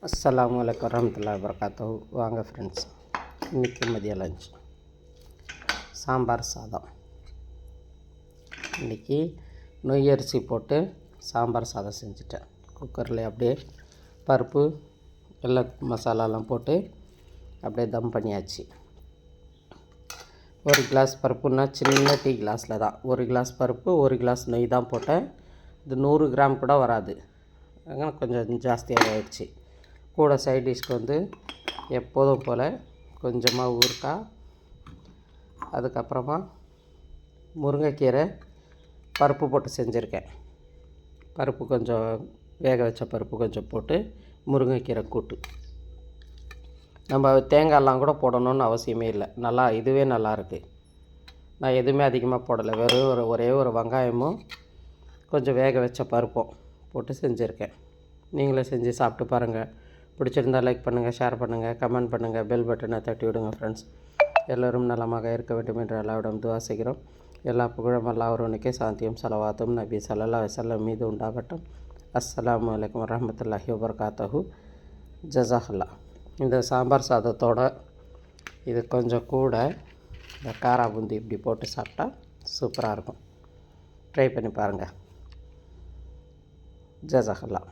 அஸ்ஸலாமு அலைக்கும் வரஹ்மத்துல்லாஹி வபரகாத்துஹு. வாங்க ஃப்ரெண்ட்ஸ், இன்றைக்கி மதிய லஞ்ச் சாம்பார் சாதம். இன்றைக்கி நொய் அரிசி போட்டு சாம்பார் சாதம் செஞ்சுட்டேன். குக்கரில் அப்படியே பருப்பு எல்லா மசாலாலாம் போட்டு அப்படியே தம் பண்ணியாச்சு. ஒரு கிளாஸ் பருப்புன்னா சின்ன டீ கிளாஸில் தான் ஒரு கிளாஸ் பருப்பு ஒரு கிளாஸ் நெய் தான் போட்டேன். இது 100 கிராம் கூட வராது, கொஞ்சம் ஜாஸ்தியாக ஆயிடுச்சு. கூட சைட் டிஷ்க்கு எப்போதும் போல் கொஞ்சமாக ஊறுகாய், அதுக்கப்புறமா முருங்கைக்கீரை பருப்பு போட்டு செஞ்சுருக்கேன். பருப்பு கொஞ்சம் வேக வச்ச பருப்பு கொஞ்சம் போட்டு முருங்கைக்கீரை கூட்டு. நம்ம தேங்காயெல்லாம் கூட போடணுன்னு அவசியமே இல்லை, இதுவே நல்லாயிருக்கு. நான் எதுவுமே அதிகமாக போடலை, வெறும் ஒரே ஒரு வெங்காயமும் கொஞ்சம் வேக வச்ச பருப்பும் போட்டு செஞ்சுருக்கேன். நீங்களே செஞ்சு சாப்பிட்டு பாருங்கள். பிடிச்சிருந்தால் லைக் பண்ணுங்கள், ஷேர் பண்ணுங்கள், கமெண்ட் பண்ணுங்கள், பெல் பட்டனை தட்டி விடுங்க ஃப்ரெண்ட்ஸ். எல்லோரும் நலமாக இருக்க வேண்டும் என்று அல்லாஹ்விடம் துஆ செய்கிறோம். எல்லா புகழும் அல்லாஹ் ஒருவனுக்கே, சாந்தியும் ஸலவாத்தும் நபி ஸல்லல்லாஹு அலைஹி வஸல்லம் மீது உண்டாகட்டும். அஸ்ஸலாமு அலைக்கும் வரஹ்மத்துல்லாஹி வபரகாத்துஹு. ஜஸாக்கல்லாஹ். இந்த சாம்பார் சாதத்தோட இது கொஞ்சம் கூட இந்த காரா பூந்தி இப்படி போட்டு சாப்பிட்டா சூப்பராக இருக்கும். ட்ரை பண்ணி பாருங்கள். ஜஸாக்கல்லாஹ்.